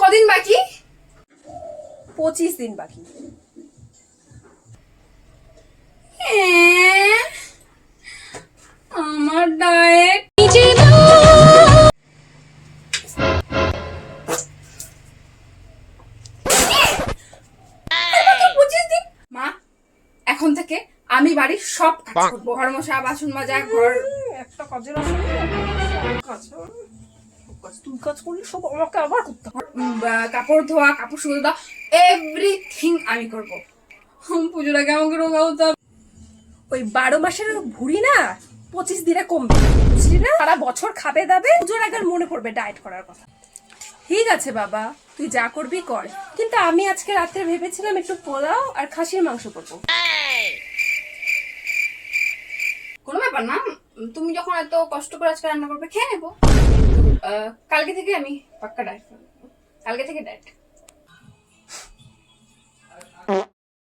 কদিন বাকি? 25 দিন বাকি। আমার ডায়েট মা, এখন থেকে আমি বাড়ির সব কাজ করবো। ঘর মোছা, বাসন মাজা, ঘর একটা কাজের আসলে তুই কাজ করলে সব আমাকে আবার করতে হবে। কাপড় ধোয়া, কাপড় শুকনো দেওয়া, এভরিথিং আমি করবো। পুজোর আগে আমাকে রোগা হতে হবে। ওই 12 মাসের ভুঁড়ি না 25 দিনে কমবে, বুঝলি না? সারা বছর খাবে দাবে, পুজোর আগে আর মনে পড়বে ডায়েট করার কথা। ঠিক আছে বাবা, তুই যা করবি কর, কিন্তু আমি আজকে রাত্রে ভেবেছিলাম একটু পোলাও আর খাসির মাংস করবো। কোনো ব্যাপার না, তুমি যখন এত কষ্ট করে আজকে রান্না করবে খেয়ে নেবো। কালকে থেকে আমি পাক্কা ডায়েট করবো। কালকে থেকে ডায়েট।